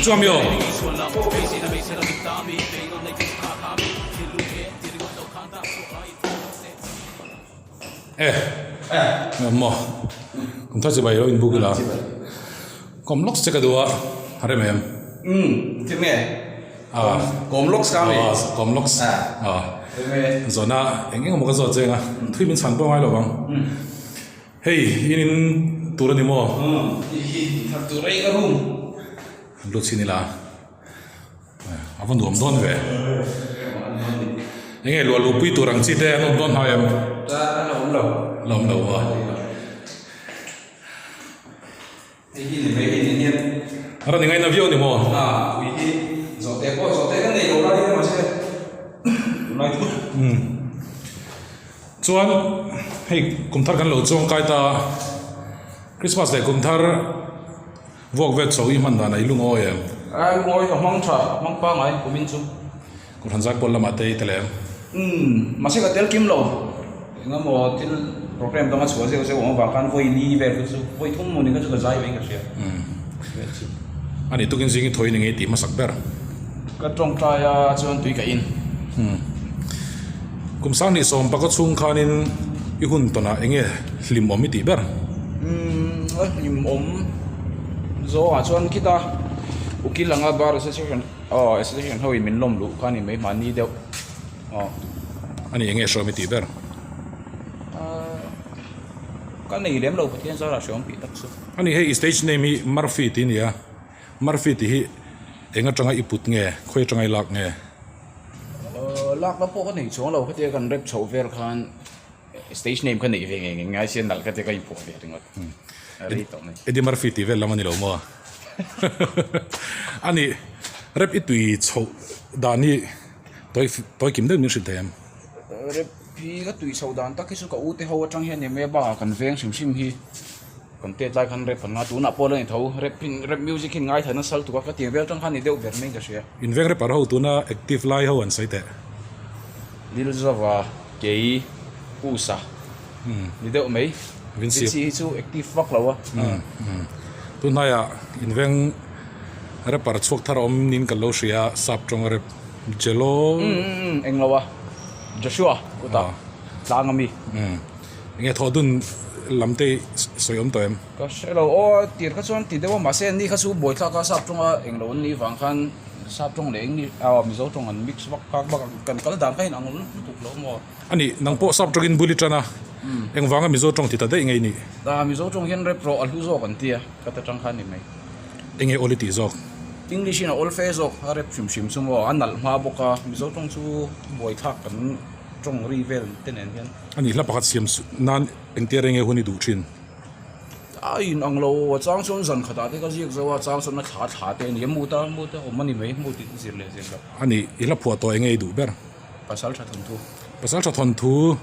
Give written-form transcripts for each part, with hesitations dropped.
Chua miêu. Mo. Cũng thật sự vậy rồi in bút là. Kawm Lawks chắc đùa, hay mấy em? Thế nghe. Kawm Lawks cả mấy? Kawm Lawks. Rồi na, anh em có một cái giọt gì à? Thuy mình sản bao ai rồi bang? Hey, in tour đi mo. Thật tour ấy cái hùng. Lúc xin đi là, à vẫn đủ ông đón về. Anh em lùa lùi tour rằng chi thế ông đón hai em. Ra là ông đầu. Là ông đầu à? Ara ni ngay na view ni mo. Wiki. Zote cái này đâu ra đi mà xem. Nói thôi. Chuan, hey, kum thar kan lo chong kai ta. Christmas day kum thar Vogue vet so i man da na ilung oi em. Ngồi ở mong pa ngay của mình chung. Kum han zak pol la mate tele. Mà sẽ có tel kim lo. Nga mo til program tama chua se mo ba kan voi li ver ku voi thum mo ni ka chu zai ve ka sia. Ani tukin zingi thoi ni ngai ti ma sakber. Ka trong trai a chuan tui ka in. Kum sang ni som pa ko chung khanin I hun tona enge lim om ti ber. Lim om zo a chuan kita ukilanga bar association association hoi min lom lu kani mai mani deu. Ani enge so mi ti ber. Cái này đếm lâu phải thiên do là sử dụng bị đặc sự. Ani hey stage name hi Murphy ti ni ya. Murphy ti hi enga tanga iput nge, khoi tanga lak nge. Lak la po cái này xuống lâu cái tia kan rep chou ver khan stage name cái này về ngay sen dal cái tia cái po về ringot. Ri to này. Eddie Murphy ti vel lamani lo mo. Ani rep itui chou dani toi kim de mi shil them. Rep hi cái tùy sầu đàn tắc cái số cậu tê hậu trong hiện thì mấy bà cần veng sim hi còn tết lại khăn rep phần ngã tú nạp po lên thấu rep music hình ngay thấy nó sâu tụ cái tiếng veng trong khăn thì đều vẹn mình cái gì in veng rep hậu tú na active live hậu anh say tệ Lil Java cái usa đi đâu mấy Vinci chú active vắc lâu á tú nay à in veng rep par chuak thar om nin kal lo sia sap trong rep jello anh lâu á Joshua của ta đang ngâm mi nghe thọ đun làm tê soi ôm tụi em có sẽ lâu tiền các chuan tiền đâu mà sen đi các số bồi thác các sắp trong anh lâu đi vàng khăn sắp trong để anh đi mình giấu trong anh mix các cần có đám cái nào nó tục lâu mà anh đi nang po sắp trong in bullet chana anh vàng mình giấu trong thì ta đấy ngay nị mình giấu trong hiện rep pro alhu zo kan tia kata trong khăn này anh nghe oliti zok English na all face zok rep sim sumo anal ma boka mình giấu trong số bồi thác kan trong rivel tên anh hiền anh đi lắp bát xiêm nan anh tia nghe huni đủ chin in ang lo chang chon zan khata te ka jiek zawa chang chon na tha te ni muta omani mai muti zir le zir anh đi lắp phua to anh nghe đủ ber pasal tha thun thu pasal tha thon thu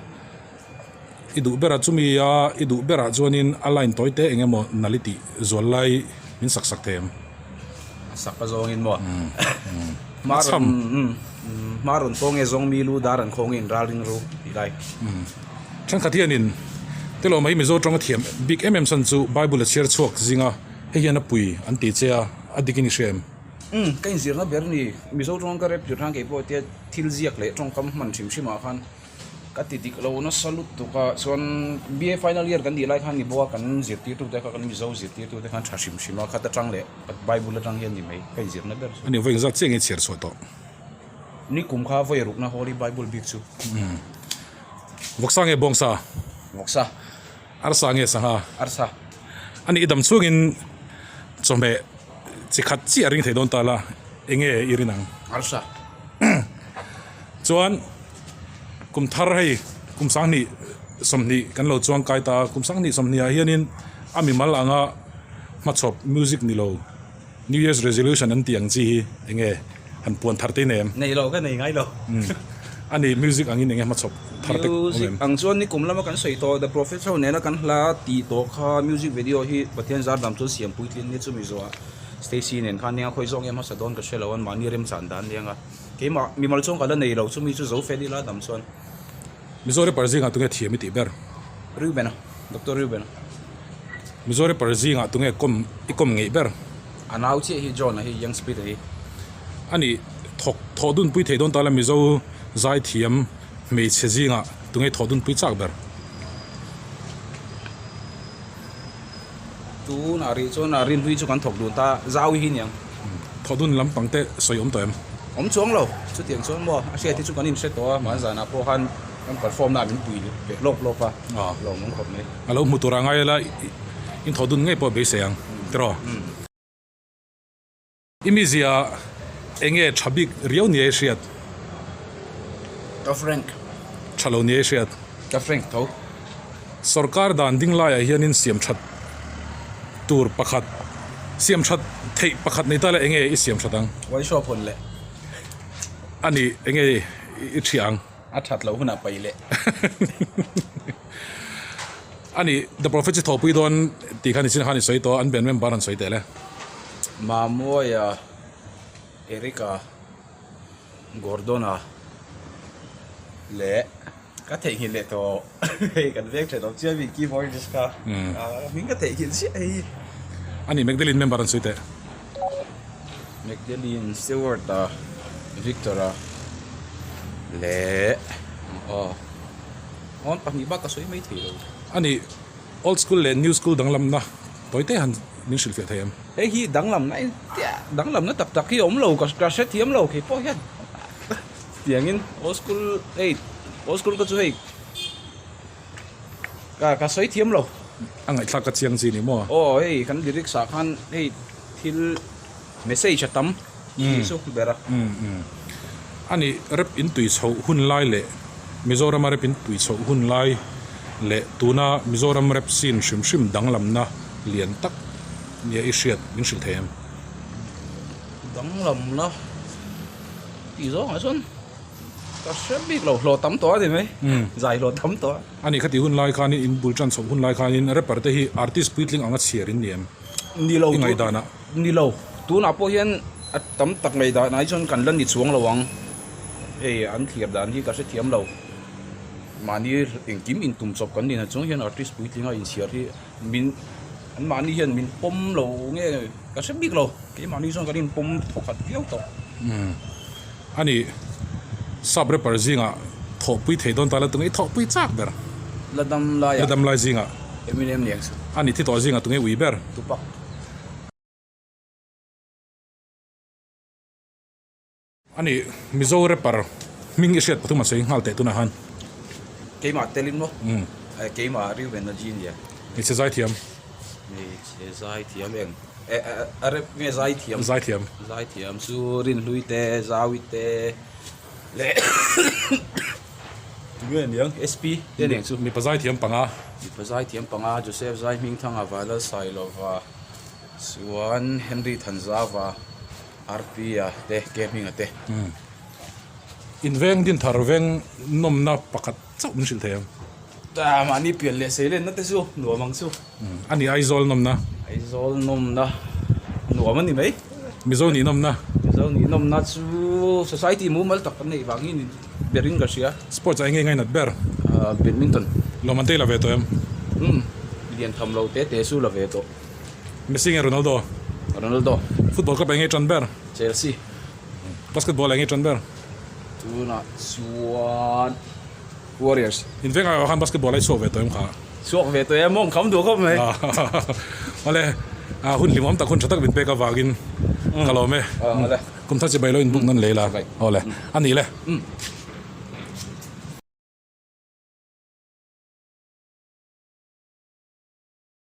idu bera chumi ya idu bera chuanin align toite engemaw naliti zuallai min sak them sakpa zong in mo maron tong e zong mi lu daran khong in raling ru ilai chan khathianin Telawma hi mizo tong thiam big san chu bible share chuak zinga he hian a pui an ti chea adikini shem kain zir na ber ni mizo tong ka rep jurang ke po te thil ziak le tong kam man chim shima khan ka ti dik lo na salut to ka son BA final year kan di lai khan ni bo kan zir ti tu te ka kan mizo zir ti tu te khan chashim shima kha ta tang le bible tang hian ni mai kain zir na ber ani voi za chenge cher so to ni kum kha voi ruk na holy bible big chu voksang e bongsa moksa arsa nge saha arsa ani idam chungin chome chikhat chi aring theidon tala enge irinang arsa chuan kum thar hei kum sangni somni kan lo chuang kai ta kum sangni somni a hianin ami mal anga machop music ni lo new year's resolution an tiang chi enge han pon thar te nem nei lo ka nei ngai lo ani music angin enge machop thar te music ang chuan ni kum lama kan soi to the professor ne na kan hla ti to kha music video hi pathian zar dam chu siam puitlin ni chu mi zo Stacy nen khan nia khoi zong em ha sadon ka shelawan mani rem san dan lenga keima mi mal chong kala nei lo chu mi chu zo feli la dam chuan Missouri parzi nga tunge thiam ti ber Ruben Dr. Ruben Missouri parzi nga tunge ikom ngei ber anau che hi John hi young speed hi ani thodun pui theidon tala mizo zai thiam mei chezi nga tunge thodun pui chak ber tu na ri chon na rin hui chu kan thok dun ta zau hi niang thodun lam pangte soyom toem om chuang lo chu tiang chuan mo a hria ti chu kan in set to ma za na po han kan perform na min pui le lok pa lo mong khop nei alo mutura ngai la in thodun ngai po be seang tro imizia enge chabik riau ni asiat ta Frank chalo ni asiat ta Frank tho sarkar dan ding la ya hianin siam that tur pakhat siam that thei pakhat nei tala enge i siam thatang wai shop hon le ani enge i thiang a that lo huna pai le ani the prophet chi thopui don ti khani sin khani soi to an ben mem baran soi tele ma moya Erika Gordona le ka thei hin le to hei kan vek the dom chia vi keyboard diska min ka thei hin si ai ani magdalene mem baran soi te Magdalene Stewart Victora le on pang iba ka soi mai thei lo ani old school le new school danglam na toite han min sil fe thayam hei hi danglam na danglam na tak tak hi om lo ka set thiam lo ke po hian tiangin old school ka chu hei ka soi thiam lo angai thla ka chiang chi ni mo hei kan lyric sa khan hei thil message atam so bera ani rep in tui chho hun lai le mizoram rep in tui chho hun lai le tuna mizoram rep sin shim danglam na lian tak nia ishiat min sil thayam danglam na ti zo ha son ka sebi lo tam to de mai zai lo tam to ani khati hun lai khan in bulchan chho hun lai khan in repar te hi artist puitling anga chiarin niam ni lo ngai dana ni lo tu na po hian tam tak ngai da nai chon kan lan ni chuang lawang an thiar dan hi ka se thiam lo mani engkim in tum chop kan ni na chung hian artist puitling a in siar hi min an mani hian min pom lo nge ka se big lo ke mani chon kan in pom thokhat piau to ani sabre par zinga thopui theidon tala tungai thopui chak ber ladam la ya adam lai zinga Eminem next ani thi to zinga tungai ui ber tupak ani mizo repar ming ishet patuma sei ngalte tuna han keima telin mo keima Ruben na jin ya ni se zai thiam ni che zai thiam eng are me zai thiam su rin lui te zawi te le nguyên yang SP te neng su mi pa zai thiam panga mi pa zai thiam panga Joseph zai ming thang avala sailova suan Henry Thanzawa RP ya te gaming ate inveng din tharveng nomna pakhat chau min sil thayam ta mani pian le sele na te su no mang su ani aizol nomna ai zol nom na no man ni mai mizo ni nomna zo ni nom na chu society mu mal tak nei wangin bering garcia sports ai ngai nat ber badminton lomante la vetoem lian tham lo te su la ve to Messi nge Ronaldo football ka pengai chan ber Chelsea basketball ngai chan ber tu na suan Warriors inveng ai han basketball ai so vetoem kha suak ve to em mong kham du khop mai ole hun limom ta kun chatak bin pe ka wagin kalome ale kum tha che bailo in buk nan leila ole ani le